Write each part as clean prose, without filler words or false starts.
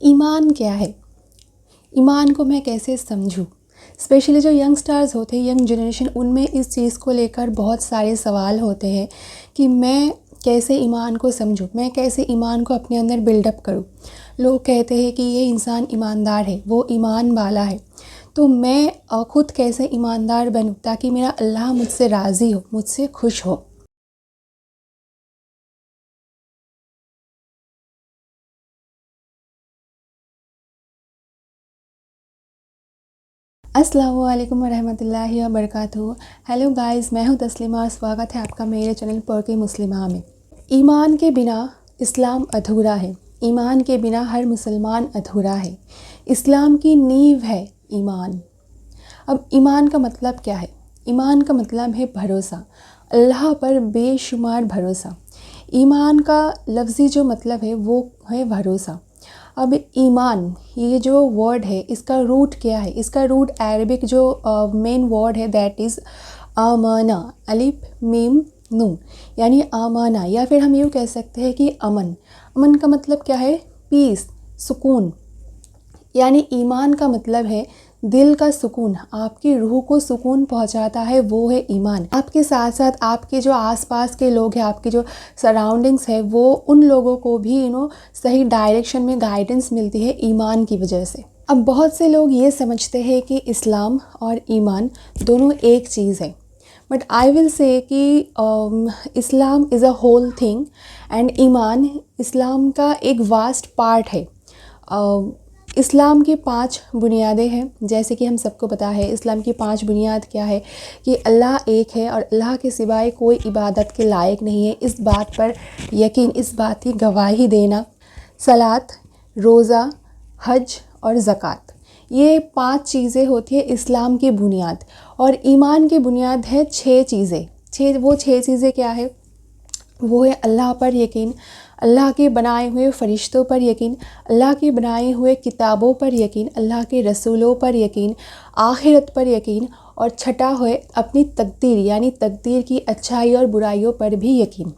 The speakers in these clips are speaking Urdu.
ایمان کیا ہے؟ ایمان کو میں کیسے سمجھوں؟ اسپیشلی جو ینگسٹرز ہوتے ہیں، ینگ جنریشن، ان میں اس چیز کو لے کر بہت سارے سوال ہوتے ہیں کہ میں کیسے ایمان کو سمجھوں، میں کیسے ایمان کو اپنے اندر بلڈ اپ کروں۔ لوگ کہتے ہیں کہ یہ انسان ایماندار ہے، وہ ایمان والا ہے، تو میں خود کیسے ایماندار بنوں تاکہ میرا اللہ مجھ سے راضی ہو، مجھ سے خوش ہو۔ السلام علیکم ورحمۃ اللہ وبرکاتہ۔ ہیلو گائز، میں ہوں تسلیمہ، سواگت ہے آپ کا میرے چینل پڑھ مسلمہ میں۔ ایمان کے بنا اسلام ادھورا ہے، ایمان کے بنا ہر مسلمان ادھورا ہے۔ اسلام کی نیو ہے ایمان۔ اب ایمان کا مطلب کیا ہے؟ ایمان کا مطلب ہے بھروسہ، اللہ پر بے شمار بھروسہ۔ ایمان کا لفظی جو مطلب ہے وہ ہے بھروسہ۔ اب ایمان یہ جو ورڈ ہے، اس کا روٹ کیا ہے؟ اس کا روٹ عربک جو مین ورڈ ہے دیٹ از آمانہ، الف میم نون، یعنی آمانہ، یا پھر ہم یوں کہہ سکتے ہیں کہ امن۔ امن کا مطلب کیا ہے؟ پیس، سکون۔ یعنی ایمان کا مطلب ہے دل کا سکون، آپ کی روح کو سکون پہنچاتا ہے، وہ ہے ایمان۔ آپ کے ساتھ ساتھ آپ کے جو آس پاس کے لوگ ہیں، آپ کے جو سراؤنڈنگس ہے، وہ ان لوگوں کو بھی صحیح ڈائریکشن میں گائیڈنس ملتی ہے ایمان کی وجہ سے۔ اب بہت سے لوگ یہ سمجھتے ہیں کہ اسلام اور ایمان دونوں ایک چیز ہے، بٹ آئی ول سے کہ اسلام از اے ہول تھنگ اینڈ ایمان اسلام کا ایک واسٹ پارٹ ہے۔ اسلام کی 5 بنیادیں ہیں، جیسے کہ ہم سب کو پتہ ہے اسلام کی 5 بنیاد کیا ہے کہ اللہ ایک ہے اور اللہ کے سوائے کوئی عبادت کے لائق نہیں ہے، اس بات پر یقین، اس بات کی گواہی دینا۔ صلاۃ، روزہ، حج اور زکوٰۃ، یہ 5 چیزیں ہوتی ہیں اسلام کی بنیاد۔ اور ایمان کی بنیاد ہے 6 چیزیں۔ وہ 6 چیزیں کیا ہے؟ وہ ہے اللہ پر یقین، اللہ کے بنائے ہوئے فرشتوں پر یقین، اللہ کے بنائے ہوئے کتابوں پر یقین، اللہ کے رسولوں پر یقین، آخرت پر یقین، اور چھٹا ہے اپنی تقدیر، یعنی تقدیر کی اچھائی اور برائیوں پر بھی یقین۔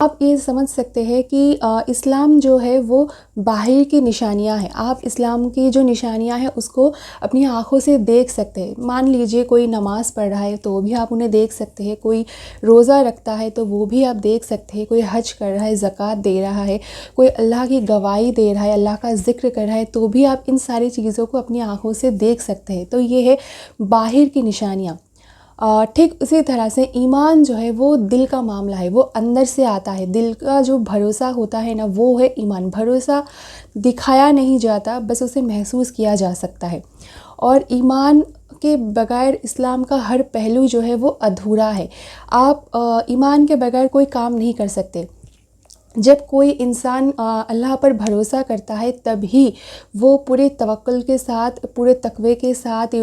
آپ یہ سمجھ سکتے ہیں کہ اسلام جو ہے وہ باہر کی نشانیاں ہیں۔ آپ اسلام کی جو نشانیاں ہیں اس کو اپنی آنکھوں سے دیکھ سکتے ہیں۔ مان لیجئے کوئی نماز پڑھ رہا ہے تو بھی آپ انہیں دیکھ سکتے ہیں، کوئی روزہ رکھتا ہے تو وہ بھی آپ دیکھ سکتے ہیں، کوئی حج کر رہا ہے، زکوٰۃ دے رہا ہے، کوئی اللہ کی گواہی دے رہا ہے، اللہ کا ذکر کر رہا ہے، تو بھی آپ ان ساری چیزوں کو اپنی آنکھوں سے دیکھ سکتے ہیں۔ تو یہ ہے باہر کی نشانیاں۔ ٹھیک اسی طرح سے ایمان جو ہے وہ دل کا معاملہ ہے، وہ اندر سے آتا ہے۔ دل کا جو بھروسہ ہوتا ہے نا، وہ ہے ایمان۔ بھروسہ دکھایا نہیں جاتا، بس اسے محسوس کیا جا سکتا ہے۔ اور ایمان کے بغیر اسلام کا ہر پہلو جو ہے وہ ادھورا ہے۔ آپ ایمان کے بغیر کوئی کام نہیں کر سکتے۔ جب کوئی انسان اللہ پر بھروسہ کرتا ہے تب ہی وہ پورے توکل کے ساتھ، پورے تقوی کے ساتھ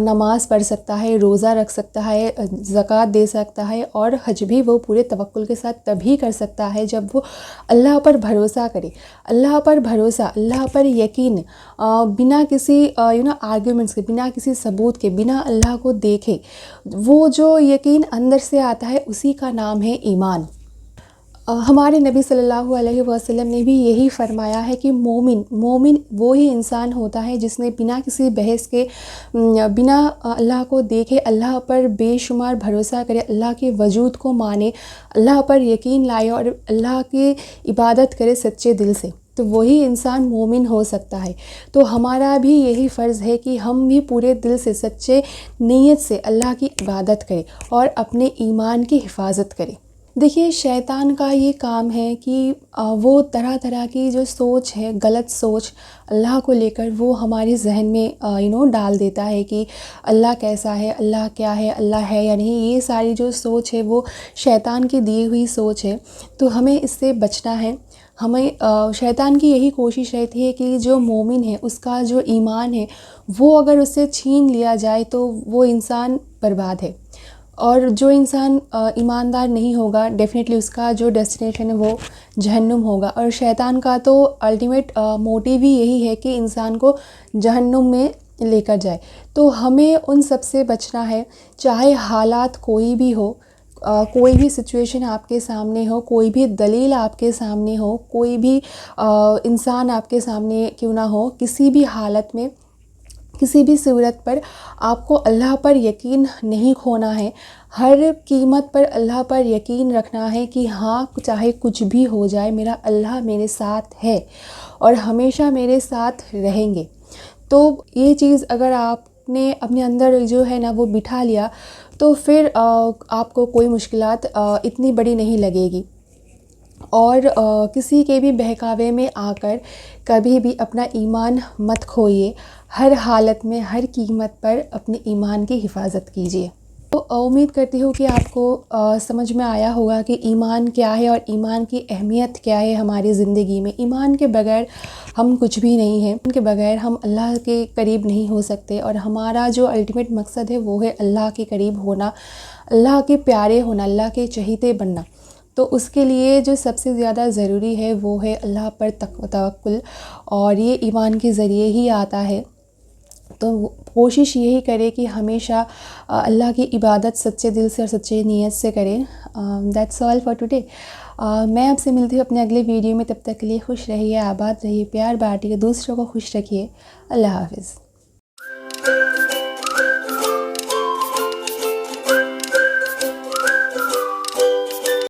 نماز پڑھ سکتا ہے، روزہ رکھ سکتا ہے، زکوٰۃ دے سکتا ہے، اور حج بھی وہ پورے توکل کے ساتھ تبھی کر سکتا ہے جب وہ اللہ پر بھروسہ کرے۔ اللہ پر بھروسہ، اللہ پر یقین، بنا کسی آرگیومنٹس کے، بنا کسی ثبوت کے، بنا اللہ کو دیکھے، وہ جو یقین اندر سے آتا ہے اسی کا نام ہے ایمان۔ ہمارے نبی صلی اللہ علیہ وسلم نے بھی یہی فرمایا ہے کہ مومن وہی انسان ہوتا ہے جس نے بنا کسی بحث کے، بنا اللہ کو دیکھے، اللہ پر بے شمار بھروسہ کرے، اللہ کے وجود کو مانے، اللہ پر یقین لائے اور اللہ کی عبادت کرے سچے دل سے، تو وہی انسان مومن ہو سکتا ہے۔ تو ہمارا بھی یہی فرض ہے کہ ہم بھی پورے دل سے، سچے نیت سے اللہ کی عبادت کریں اور اپنے ایمان کی حفاظت کریں۔ دیکھیے، شیطان کا یہ کام ہے کہ وہ طرح طرح کی جو سوچ ہے، غلط سوچ اللہ کو لے کر وہ ہمارے ذہن میں ڈال دیتا ہے کہ اللہ کیسا ہے، اللہ کیا ہے، اللہ ہے یا نہیں۔ یہ ساری جو سوچ ہے وہ شیطان کی دی ہوئی سوچ ہے، تو ہمیں اس سے بچنا ہے۔ ہمیں شیطان کی یہی کوشش رہتی ہے کہ جو مومن ہے اس کا جو ایمان ہے وہ اگر اس سے چھین لیا جائے تو وہ انسان برباد ہے، اور جو انسان ایماندار نہیں ہوگا ڈیفینیٹلی اس کا جو ڈیسٹینیشن ہے وہ جہنم ہوگا۔ اور شیطان کا تو الٹیمیٹ موٹیو ہی یہی ہے کہ انسان کو جہنم میں لے کر جائے۔ تو ہمیں ان سب سے بچنا ہے، چاہے حالات کوئی بھی ہو، کوئی بھی سچویشن آپ کے سامنے ہو، کوئی بھی دلیل آپ کے سامنے ہو، کوئی بھی انسان آپ کے سامنے کیوں نہ ہو، کسی بھی حالت میں، کسی بھی صورت پر آپ کو اللہ پر یقین نہیں کھونا ہے. ہر قیمت پر اللہ پر یقین رکھنا ہے کہ ہاں چاہے کچھ بھی ہو جائے میرا اللہ میرے ساتھ ہے اور ہمیشہ میرے ساتھ رہیں گے. تو یہ چیز اگر آپ نے اپنے اندر جو ہے نا وہ بٹھا لیا تو پھر آپ کو کوئی مشکلات اتنی بڑی نہیں لگے گی. اور کسی کے بھی بہکاوے میں آ کر کبھی بھی اپنا ایمان مت کھوئیے. ہر حالت میں ہر قیمت پر اپنے ایمان کی حفاظت کیجیے. تو امید کرتی ہوں کہ آپ کو سمجھ میں آیا ہوگا کہ ایمان کیا ہے اور ایمان کی اہمیت کیا ہے ہماری زندگی میں. ایمان کے بغیر ہم کچھ بھی نہیں ہیں، ان کے بغیر ہم اللہ کے قریب نہیں ہو سکتے، اور ہمارا جو الٹیمیٹ مقصد ہے وہ ہے اللہ کے قریب ہونا، اللہ کے پیارے ہونا، اللہ کے چہیتے بننا. تو اس کے لیے جو سب سے زیادہ ضروری ہے وہ ہے اللہ پر توکل، اور یہ ایمان کے ذریعے ہی آتا ہے. تو کوشش یہی کرے کہ ہمیشہ اللہ کی عبادت سچے دل سے اور سچے نیت سے کریں. That's all for today. میں آپ سے ملتی ہوں اپنے اگلے ویڈیو میں. تب تک کے لیے خوش رہیے، آباد رہیے، پیار بانٹیے، دوسروں کو خوش رکھیے. اللہ حافظ.